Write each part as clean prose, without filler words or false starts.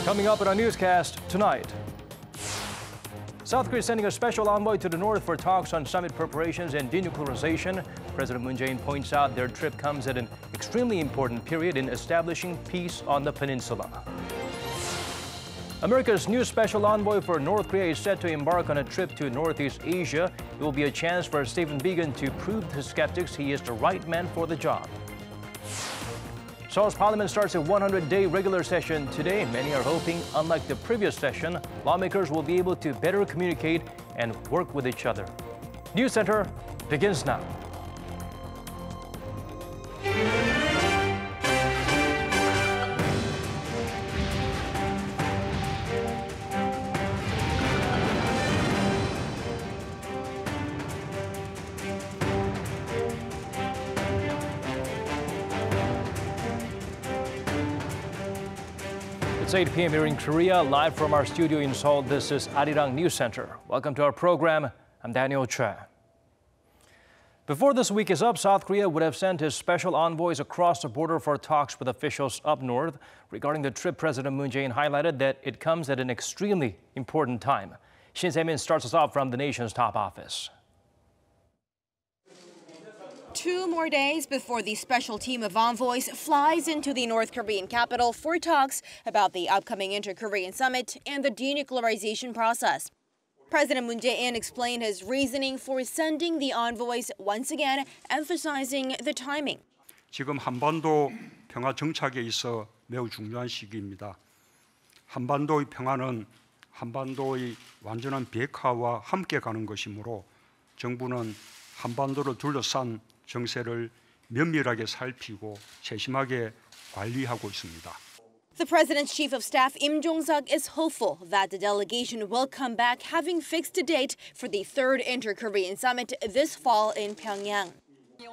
Coming up in our newscast tonight. South Korea is sending a special envoy to the north for talks on summit preparations and denuclearization. President Moon Jae-in points out their trip comes at an extremely important period in establishing peace on the peninsula. America's new special envoy for North Korea is set to embark on a trip to Northeast Asia. It will be a chance for Stephen Biegun to prove to skeptics he is the right man for the job. Seoul's parliament starts a 100-day regular session today. Many are hoping, unlike the previous session, lawmakers will be able to better communicate and work with each other. NEWSCENTER begins now. It's 8 p.m. here in Korea, live from our studio in Seoul. This is Arirang News Center. Welcome to our program. I'm Daniel Choi. Before this week is up, South Korea would have sent his special envoys across the border for talks with officials up north. Regarding the trip, President Moon Jae-in highlighted that it comes at an extremely important time. Heung-min starts us off from the nation's top office. 2 more days before the special team of envoys flies into the North Korean capital for talks about the upcoming inter-Korean summit and the denuclearization process. President Moon Jae-in explained his reasoning for sending the envoys, once again emphasizing the timing. 지금 한반도 평화 정착에 있어 매우 중요한 시기입니다. 한반도의 평화는 한반도의 완전한 비핵화와 함께 가는 것이므로 정부는 한반도를 둘러싼 정세를 면밀하게 살피고 세심하게 관리하고 있습니다. The president's chief of staff, Im Jong-suk, is hopeful that the delegation will come back, having fixed a date for the 3rd inter-Korean summit this fall in Pyongyang.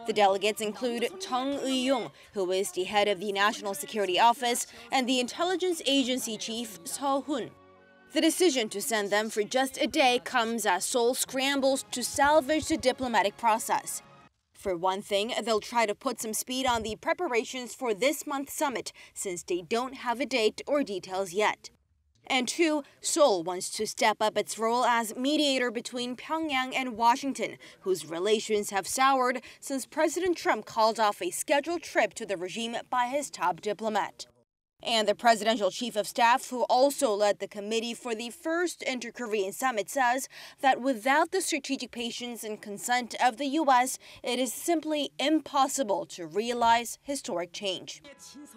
The delegates include Chung Eui-yong, who is the head of the National Security Office, and the intelligence agency chief, Seo-hun. The decision to send them for just a day comes as Seoul scrambles to salvage the diplomatic process. For one thing, they'll try to put some speed on the preparations for this month's summit, since they don't have a date or details yet. And 2, Seoul wants to step up its role as mediator between Pyongyang and Washington, whose relations have soured since President Trump called off a scheduled trip to the regime by his top diplomat. And the presidential chief of staff, who also led the committee for the first inter-Korean summit, says that without the strategic patience and consent of the U.S., it is simply impossible to realize historic change.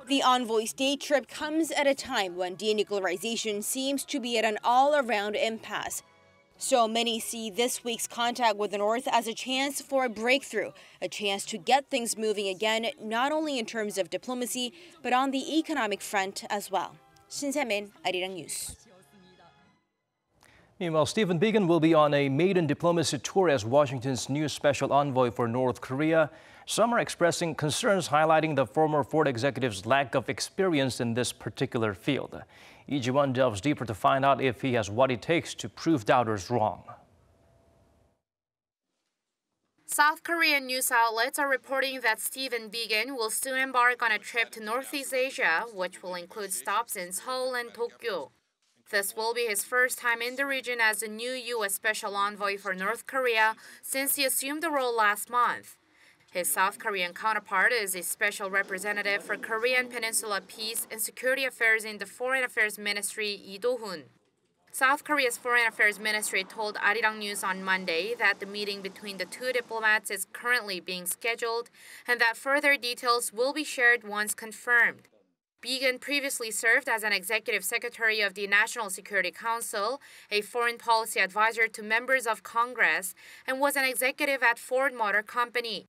The envoy's day trip comes at a time when denuclearization seems to be at an all-around impasse. So many see this week's contact with the North as a chance for a breakthrough, a chance to get things moving again, not only in terms of diplomacy, but on the economic front as well. Heung-min, Arirang News. Meanwhile, Stephen Biegun will be on a maiden diplomacy tour as Washington's new special envoy for North Korea. Some are expressing concerns highlighting the former Ford executive's lack of experience in this particular field. Lee Ji-won delves deeper to find out if he has what it takes to prove doubters wrong. South Korean news outlets are reporting that Stephen Biegun will soon embark on a trip to Northeast Asia, which will include stops in Seoul and Tokyo. This will be his first time in the region as the new U.S. Special Envoy for North Korea since he assumed the role last month. His South Korean counterpart is a special representative for Korean Peninsula Peace and Security Affairs in the Foreign Affairs Ministry, Lee Do-hun. South Korea's Foreign Affairs Ministry told Arirang News on Monday that the meeting between the 2 diplomats is currently being scheduled and that further details will be shared once confirmed. Biegun previously served as an executive secretary of the National Security Council, a foreign policy advisor to members of Congress, and was an executive at Ford Motor Company.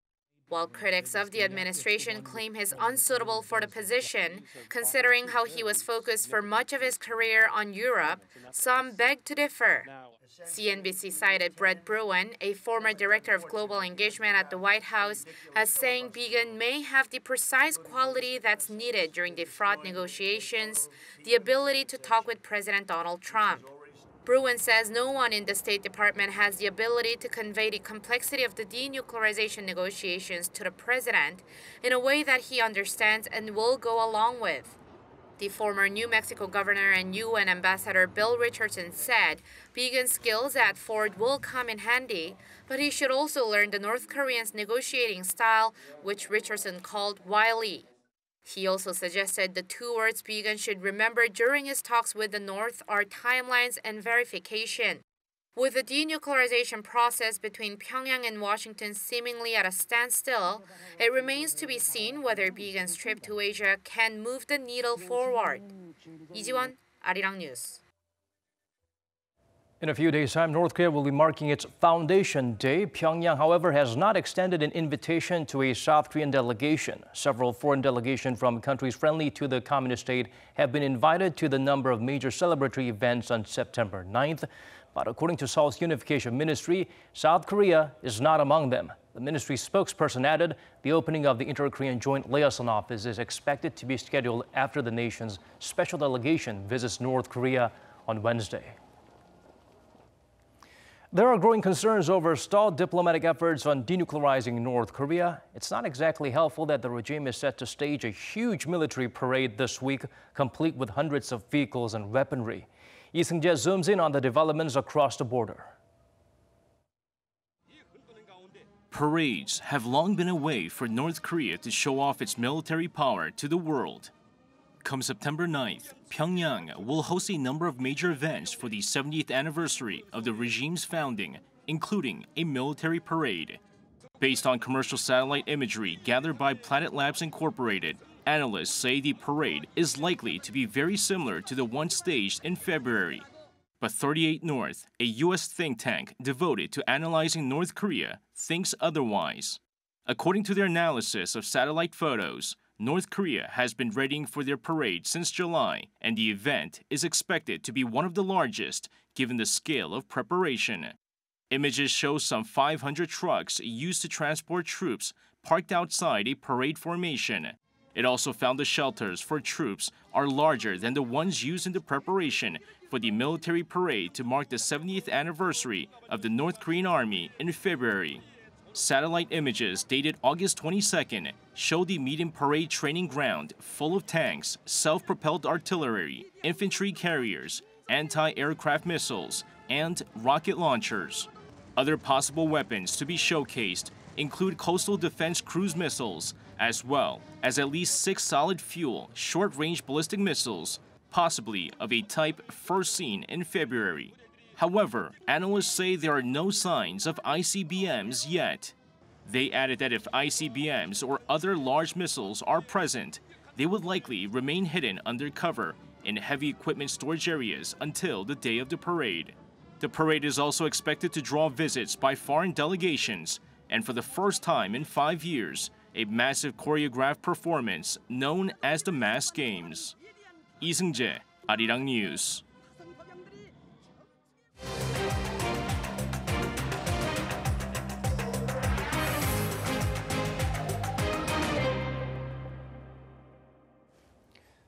While critics of the administration claim he's unsuitable for the position, considering how he was focused for much of his career on Europe, some beg to differ. CNBC cited Brett Bruen, a former director of global engagement at the White House, as saying Biegun may have the precise quality that's needed during the fraught negotiations, the ability to talk with President Donald Trump. Bruen says no one in the State Department has the ability to convey the complexity of the denuclearization negotiations to the president in a way that he understands and will go along with. The former New Mexico governor and UN ambassador Bill Richardson said Bigen's skills at Ford will come in handy, but he should also learn the North Koreans' negotiating style, which Richardson called wily. He also suggested the two words Bigen should remember during his talks with the North are timelines and verification. With the denuclearization process between Pyongyang and Washington seemingly at a standstill, it remains to be seen whether Bigen's trip to Asia can move the needle forward. 이지원, Arirang News. In a few days' time, North Korea will be marking its Foundation Day. Pyongyang, however, has not extended an invitation to a South Korean delegation. Several foreign delegations from countries friendly to the communist state have been invited to the number of major celebratory events on September 9th. But according to Seoul's Unification Ministry, South Korea is not among them. The ministry spokesperson added the opening of the Inter-Korean Joint Liaison Office is expected to be scheduled after the nation's special delegation visits North Korea on Wednesday. There are growing concerns over stalled diplomatic efforts on denuclearizing North Korea. It's not exactly helpful that the regime is set to stage a huge military parade this week, complete with hundreds of vehicles and weaponry. Lee Seung-jae zooms in on the developments across the border. Parades have long been a way for North Korea to show off its military power to the world. Come September 9th, Pyongyang will host a number of major events for the 70th anniversary of the regime's founding, including a military parade. Based on commercial satellite imagery gathered by Planet Labs Incorporated, analysts say the parade is likely to be very similar to the one staged in February. But 38 North, a U.S. think tank devoted to analyzing North Korea, thinks otherwise. According to their analysis of satellite photos, North Korea has been readying for their parade since July, and the event is expected to be one of the largest, given the scale of preparation. Images show some 500 trucks used to transport troops parked outside a parade formation. It also found the shelters for troops are larger than the ones used in the preparation for the military parade to mark the 70th anniversary of the North Korean Army in February. Satellite images dated August 22nd show the medium parade training ground full of tanks, self-propelled artillery, infantry carriers, anti-aircraft missiles, and rocket launchers. Other possible weapons to be showcased include coastal defense cruise missiles, as well as at least 6 solid-fuel, short-range ballistic missiles, possibly of a type first seen in February. However, analysts say there are no signs of ICBMs yet. They added that if ICBMs or other large missiles are present, they would likely remain hidden under cover in heavy equipment storage areas until the day of the parade. The parade is also expected to draw visits by foreign delegations, and for the first time in 5 years, a massive choreographed performance known as the Mass Games. Lee Seung-jae, Arirang News.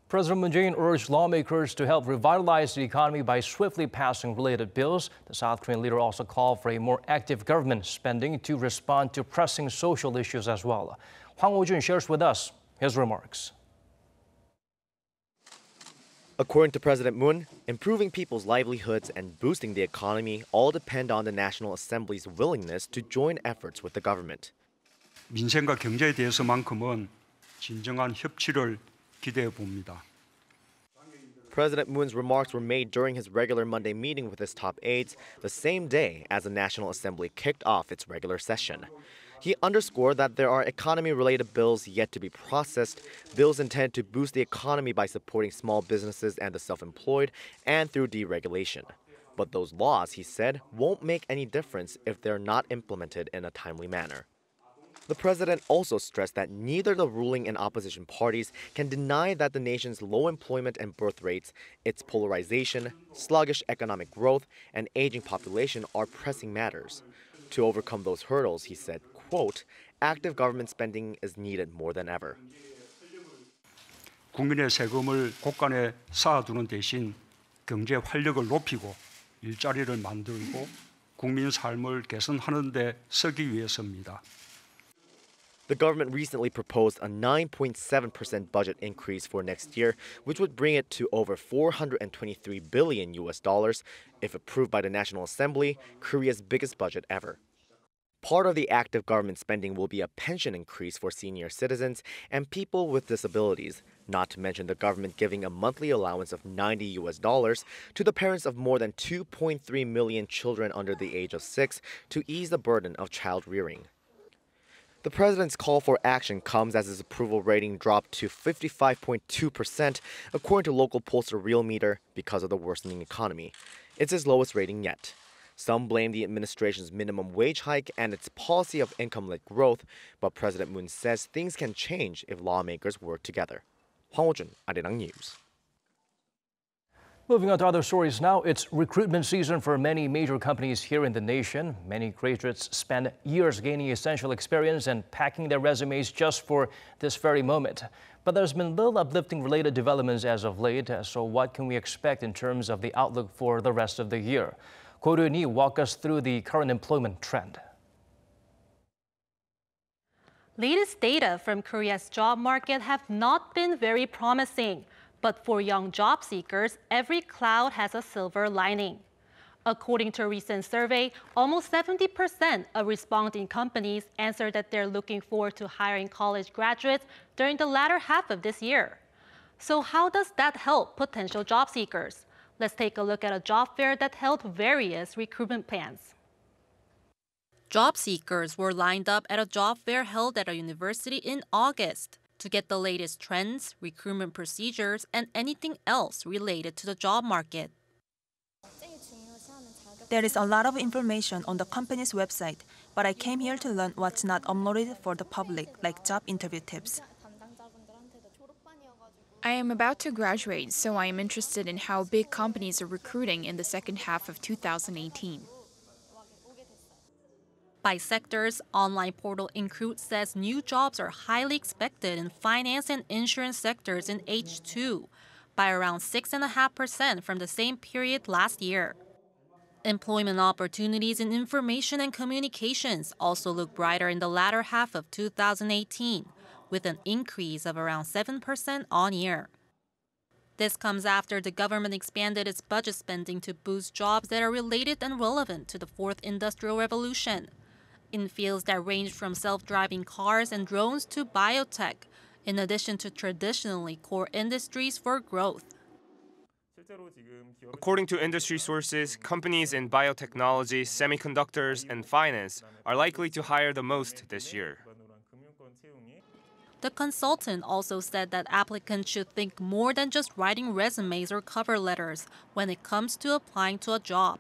President Moon Jae-in urged lawmakers to help revitalize the economy by swiftly passing related bills. The South Korean leader also called for a more active government spending to respond to pressing social issues as well. Hwang Ho-jun shares with us his remarks. According to President Moon, improving people's livelihoods and boosting the economy all depend on the National Assembly's willingness to join efforts with the government. 민생과 경제에 대해서만큼은 진정한 협치를 기대해 봅니다. President Moon's remarks were made during his regular Monday meeting with his top aides, the same day as the National Assembly kicked off its regular session. He underscored that there are economy-related bills yet to be processed, bills intended to boost the economy by supporting small businesses and the self-employed, and through deregulation. But those laws, he said, won't make any difference if they're not implemented in a timely manner. The president also stressed that neither the ruling and opposition parties can deny that the nation's low employment and birth rates, its polarization, sluggish economic growth, and aging population are pressing matters. To overcome those hurdles, he said, quote, active government spending is needed more than ever. 국민의 세금을 곳간에 쌓아두는 대신 경제 활력을 높이고 일자리를 만들고 국민 삶을 개선하는 데 쓰기 위해서입니다. The government recently proposed a 9.7% budget increase for next year, which would bring it to over $423 billion if approved by the National Assembly, Korea's biggest budget ever. Part of the active government spending will be a pension increase for senior citizens and people with disabilities, not to mention the government giving a monthly allowance of $90 to the parents of more than 2.3 million children under the age of 6 to ease the burden of child rearing. The president's call for action comes as his approval rating dropped to 55.2%, according to local pollster Realmeter, because of the worsening economy. It's his lowest rating yet. Some blame the administration's minimum wage hike and its policy of income-led growth, but President Moon says things can change if lawmakers work together. Hwang Ho-jun, Arirang News. Moving on to other stories now, it's recruitment season for many major companies here in the nation. Many graduates spend years gaining essential experience and packing their resumes just for this very moment. But there's been little uplifting related developments as of late, so what can we expect in terms of the outlook for the rest of the year? Ko Ryun-hee walk us through the current employment trend. Latest data from Korea's job market have not been very promising. But for young job seekers, every cloud has a silver lining. According to a recent survey, almost 70% of responding companies answered that they're looking forward to hiring college graduates during the latter half of this year. So how does that help potential job seekers? Let's take a look at a job fair that held various recruitment plans. Job seekers were lined up at a job fair held at a university in August to get the latest trends, recruitment procedures, and anything else related to the job market. There is a lot of information on the company's website, but I came here to learn what's not uploaded for the public, like job interview tips. I am about to graduate, so I am interested in how big companies are recruiting in the second half of 2018. By sectors, online portal Incruit says new jobs are highly expected in finance and insurance sectors in H2 by around 6.5% from the same period last year. Employment opportunities in information and communications also look brighter in the latter half of 2018, with an increase of around 7% on year. This comes after the government expanded its budget spending to boost jobs that are related and relevant to the fourth industrial revolution, in fields that range from self-driving cars and drones to biotech, in addition to traditionally core industries for growth. According to industry sources, companies in biotechnology, semiconductors, and finance are likely to hire the most this year. The consultant also said that applicants should think more than just writing resumes or cover letters when it comes to applying to a job.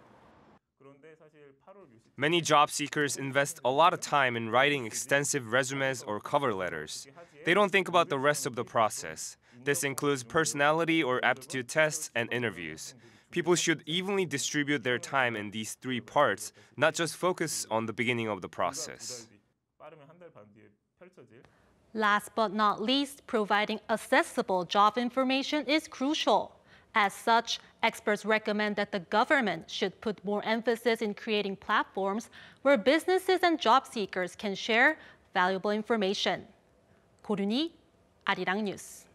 Many job seekers invest a lot of time in writing extensive resumes or cover letters. They don't think about the rest of the process. This includes personality or aptitude tests and interviews. People should evenly distribute their time in these three parts, not just focus on the beginning of the process. Last but not least, providing accessible job information is crucial. As such, experts recommend that the government should put more emphasis in creating platforms where businesses and job seekers can share valuable information. Ko Ryun-hee, Arirang News.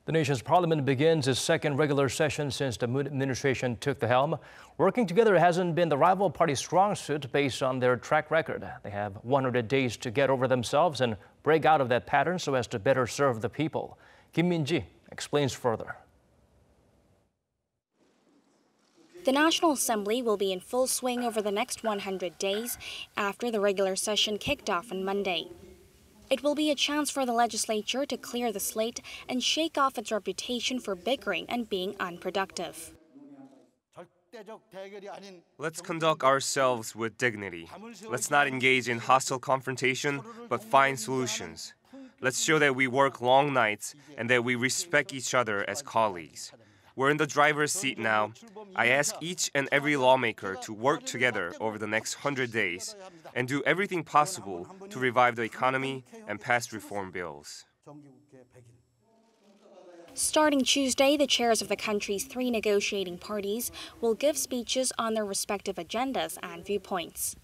The nation's parliament begins its second regular session since the Moon administration took the helm. Working together hasn't been the rival party's strong suit based on their track record. They have 100 days to get over themselves and break out of that pattern so as to better serve the people. Kim Min-ji explains further. The National Assembly will be in full swing over the next 100 days after the regular session kicked off on Monday. It will be a chance for the legislature to clear the slate and shake off its reputation for bickering and being unproductive. Let's conduct ourselves with dignity. Let's not engage in hostile confrontation, but find solutions. Let's show that we work long nights and that we respect each other as colleagues. We're in the driver's seat now. I ask each and every lawmaker to work together over the next 100 days and do everything possible to revive the economy and pass reform bills. Starting Tuesday, the chairs of the country's 3 negotiating parties will give speeches on their respective agendas and viewpoints.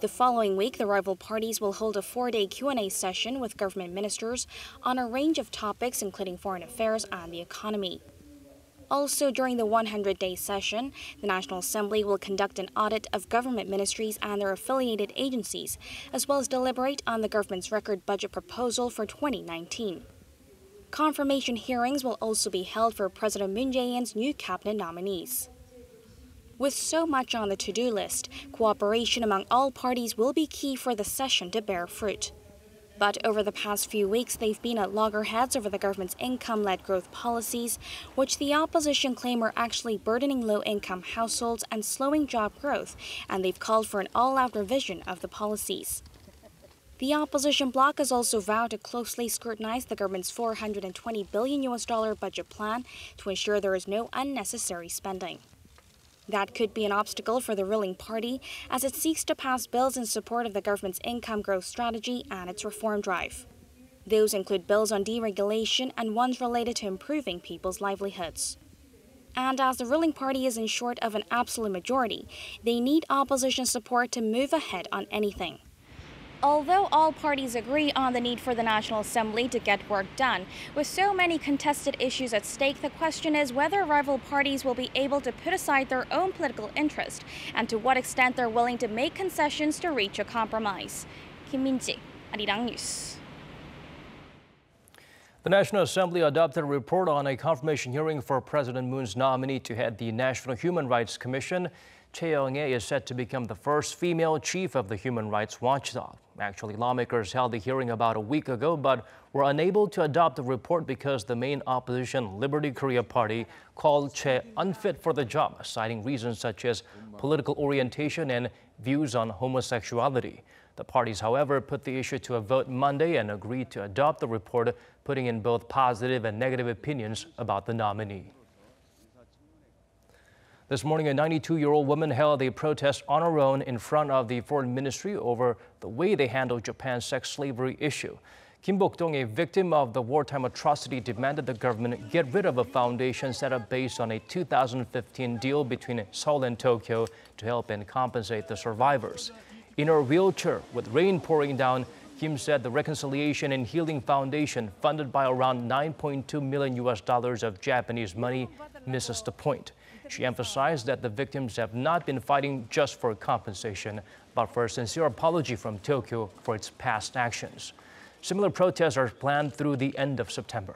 The following week, the rival parties will hold a 4-day Q&A session with government ministers on a range of topics, including foreign affairs and the economy. Also, during the 100-day session, the National Assembly will conduct an audit of government ministries and their affiliated agencies, as well as deliberate on the government's record budget proposal for 2019. Confirmation hearings will also be held for President Moon Jae-in's new cabinet nominees. With so much on the to-do list, cooperation among all parties will be key for the session to bear fruit. But over the past few weeks, they've been at loggerheads over the government's income-led growth policies, which the opposition claim are actually burdening low-income households and slowing job growth, and they've called for an all-out revision of the policies. The opposition bloc has also vowed to closely scrutinize the government's $420 billion budget plan to ensure there is no unnecessary spending. That could be an obstacle for the ruling party as it seeks to pass bills in support of the government's income growth strategy and its reform drive. Those include bills on deregulation and ones related to improving people's livelihoods. And as the ruling party is in short of an absolute majority, they need opposition support to move ahead on anything. Although all parties agree on the need for the National Assembly to get work done, with so many contested issues at stake, the question is whether rival parties will be able to put aside their own political interest and to what extent they're willing to make concessions to reach a compromise. Kim Min-ji, Arirang News. The National Assembly adopted a report on a confirmation hearing for President Moon's nominee to head the National Human Rights Commission. Jaein is set to become the first female chief of the Human Rights Watchdog. Actually, lawmakers held the hearing about a week ago, but were unable to adopt the report because the main opposition Liberty Korea Party called Jae unfit for the job, citing reasons such as political orientation and views on homosexuality. The parties, however, put the issue to a vote Monday and agreed to adopt the report, putting in both positive and negative opinions about the nominee. This morning, a 92-year-old woman held a protest on her own in front of the Foreign Ministry over the way they handled Japan's sex slavery issue. Kim Bok-dong, a victim of the wartime atrocity, demanded the government get rid of a foundation set up based on a 2015 deal between Seoul and Tokyo to help and compensate the survivors. In her wheelchair, with rain pouring down, Kim said the Reconciliation and Healing Foundation, funded by around $9.2 million of Japanese money, misses the point. She emphasized that the victims have not been fighting just for compensation, but for a sincere apology from Tokyo for its past actions. Similar protests are planned through the end of September.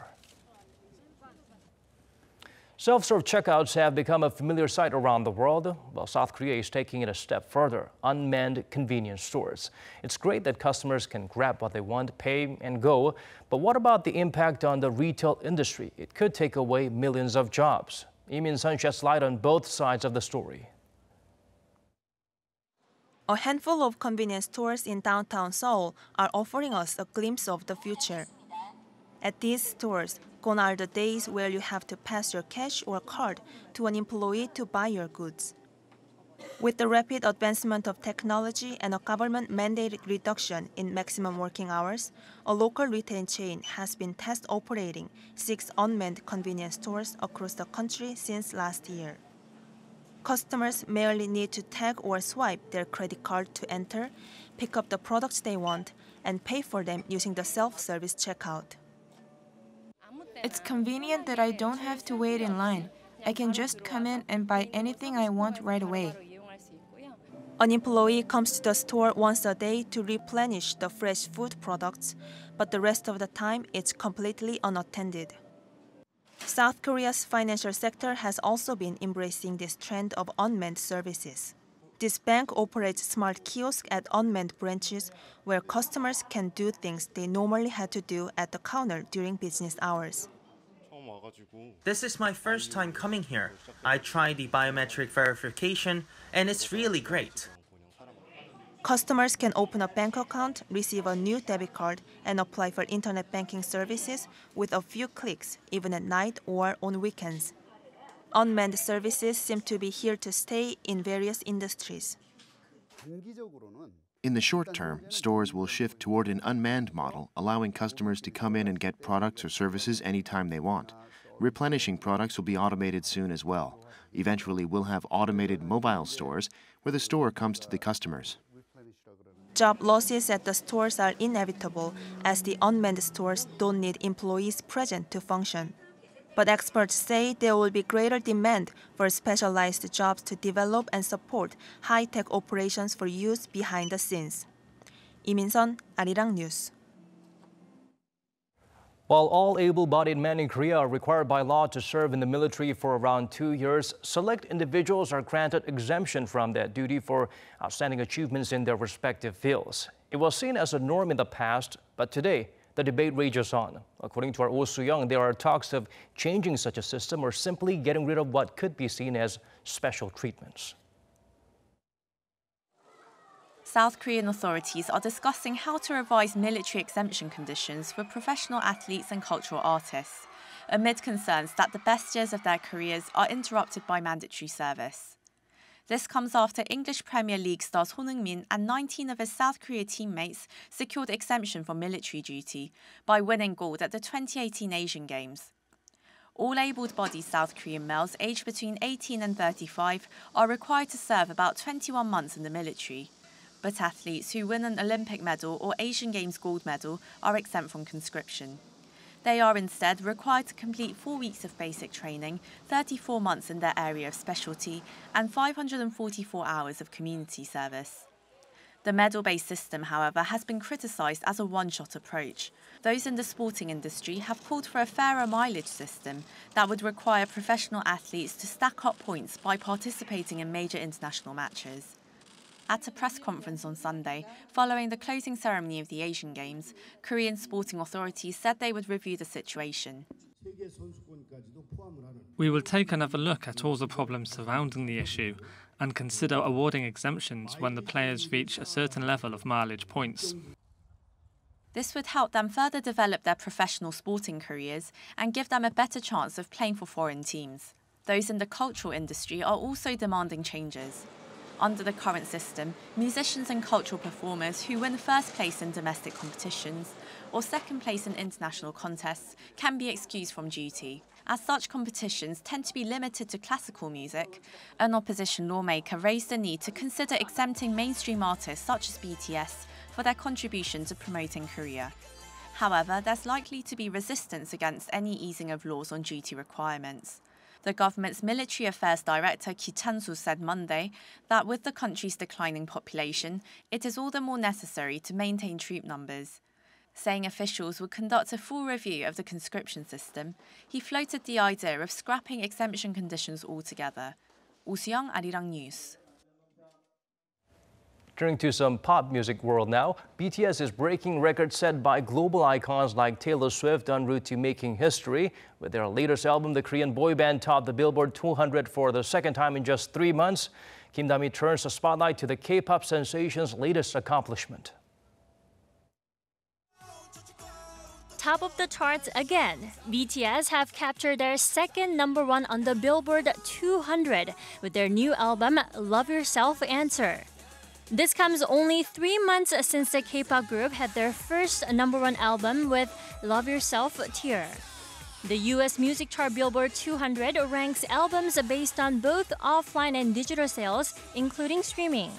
Self-serve checkouts have become a familiar sight around the world, while South Korea is taking it a step further, unmanned convenience stores. It's great that customers can grab what they want, pay, and go, but what about the impact on the retail industry? It could take away millions of jobs. Lee Min-sun sheds light on both sides of the story. A handful of convenience stores in downtown Seoul are offering us a glimpse of the future. At these stores, gone are the days where you have to pass your cash or card to an employee to buy your goods. With the rapid advancement of technology and a government-mandated reduction in maximum working hours, a local retail chain has been test operating 6 unmanned convenience stores across the country since last year. Customers merely need to tag or swipe their credit card to enter, pick up the products they want, and pay for them using the self-service checkout. It's convenient that I don't have to wait in line. I can just come in and buy anything I want right away. An employee comes to the store once a day to replenish the fresh food products, but the rest of the time it's completely unattended. South Korea's financial sector has also been embracing this trend of unmanned services. This bank operates smart kiosks at unmanned branches where customers can do things they normally had to do at the counter during business hours. This is my first time coming here. I tried the biometric verification, and it's really great. Customers can open a bank account, receive a new debit card, and apply for internet banking services with a few clicks, even at night or on weekends. Unmanned services seem to be here to stay in various industries. In the short term, stores will shift toward an unmanned model, allowing customers to come in and get products or services anytime they want. Replenishing products will be automated soon as well. Eventually, we'll have automated mobile stores where the store comes to the customers. Job losses at the stores are inevitable as the unmanned stores don't need employees present to function. But experts say there will be greater demand for specialized jobs to develop and support high-tech operations for use behind the scenes. Lee Min-sun, Arirang News. While all able-bodied men in Korea are required by law to serve in the military for around 2 years, select individuals are granted exemption from that duty for outstanding achievements in their respective fields. It was seen as a norm in the past, but today, the debate rages on. According to our Oh Soo-young, there are talks of changing such a system or simply getting rid of what could be seen as special treatments. South Korean authorities are discussing how to revise military exemption conditions for professional athletes and cultural artists, amid concerns that the best years of their careers are interrupted by mandatory service. This comes after English Premier League stars Heung-min and 19 of his South Korea teammates secured exemption from military duty by winning gold at the 2018 Asian Games. All able-bodied South Korean males aged between 18 and 35 are required to serve about 21 months in the military. But athletes who win an Olympic medal or Asian Games gold medal are exempt from conscription. They are instead required to complete 4 weeks of basic training, 34 months in their area of specialty, and 544 hours of community service. The medal-based system, however, has been criticised as a one-shot approach. Those in the sporting industry have called for a fairer mileage system that would require professional athletes to stack up points by participating in major international matches. At a press conference on Sunday, following the closing ceremony of the Asian Games, Korean sporting authorities said they would review the situation. We will take another look at all the problems surrounding the issue and consider awarding exemptions when the players reach a certain level of mileage points. This would help them further develop their professional sporting careers and give them a better chance of playing for foreign teams. Those in the cultural industry are also demanding changes. Under the current system, musicians and cultural performers who win first place in domestic competitions or second place in international contests can be excused from duty. As such competitions tend to be limited to classical music, an opposition lawmaker raised the need to consider exempting mainstream artists such as BTS for their contribution to promoting Korea. However, there's likely to be resistance against any easing of laws on duty requirements. The government's military affairs director Ki Chan-soo said Monday that with the country's declining population, it is all the more necessary to maintain troop numbers. Saying officials would conduct a full review of the conscription system, he floated the idea of scrapping exemption conditions altogether. Oh Soo-young, Arirang News. Turning to some pop music world now, BTS is breaking records set by global icons like Taylor Swift en route to making history. With their latest album, the Korean boy band topped the Billboard 200 for the second time in just 3 months. Kim Da-mi turns the spotlight to the K-pop sensation's latest accomplishment. Top of the charts again, BTS have captured their second #1 on the Billboard 200 with their new album, Love Yourself Answer. This comes only 3 months since the K-pop group had their first #1 album with Love Yourself Tear. The US music chart Billboard 200 ranks albums based on both offline and digital sales, including streaming.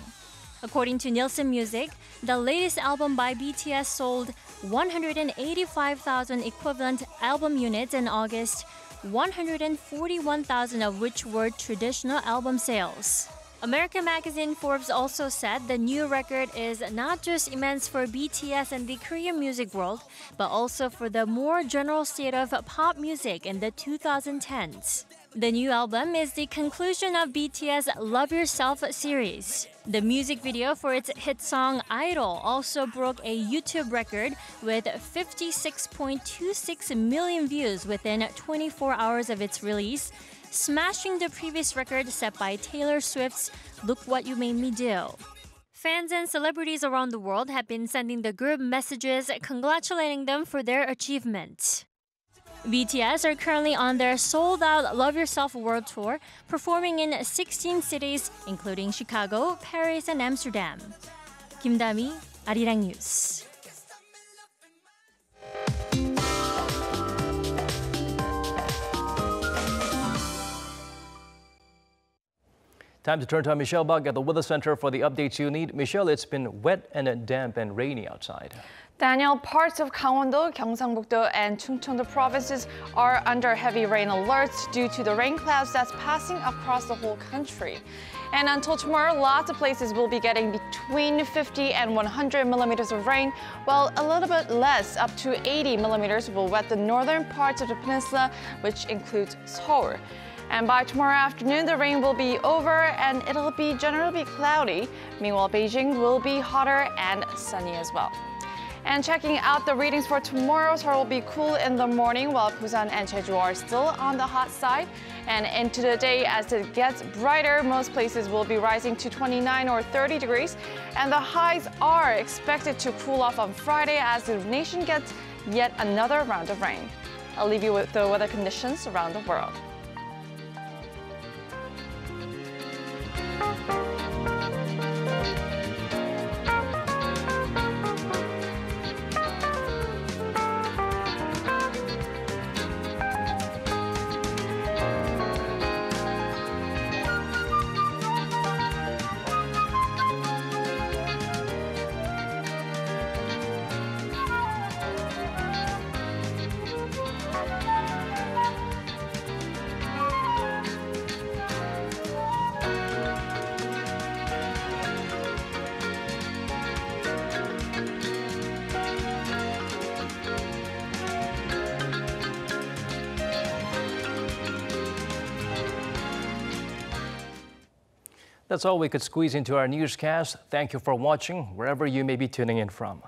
According to Nielsen Music, the latest album by BTS sold 185,000 equivalent album units in August, 141,000 of which were traditional album sales. American magazine Forbes also said the new record is not just immense for BTS and the Korean music world, but also for the more general state of pop music in the 2010s. The new album is the conclusion of BTS' Love Yourself series. The music video for its hit song Idol also broke a YouTube record with 56.26 million views within 24 hours of its release, smashing the previous record set by Taylor Swift's Look What You Made Me Do. Fans and celebrities around the world have been sending the group messages congratulating them for their achievement. BTS are currently on their sold-out Love Yourself World Tour, performing in 16 cities, including Chicago, Paris, and Amsterdam. Kim Da-mi, Arirang News. Time to turn to Michelle Bug at the Weather Center for the updates you need. Michelle, it's been wet and damp and rainy outside. Daniel, parts of Gangwon-do, Gyeongsang-buk-do, and Chungcheong-do provinces are under heavy rain alerts due to the rain clouds that's passing across the whole country. And until tomorrow, lots of places will be getting between 50 and 100 millimeters of rain, while a little bit less, up to 80 millimeters, will wet the northern parts of the peninsula, which includes Seoul. And by tomorrow afternoon, the rain will be over and it'll be generally cloudy. Meanwhile, Beijing will be hotter and sunny as well. And checking out the readings for tomorrow, Seoul will be cool in the morning, while Busan and Jeju are still on the hot side. And into the day, as it gets brighter, most places will be rising to 29 or 30 degrees. And the highs are expected to cool off on Friday as the nation gets yet another round of rain. I'll leave you with the weather conditions around the world. That's all we could squeeze into our newscast. Thank you for watching, wherever you may be tuning in from.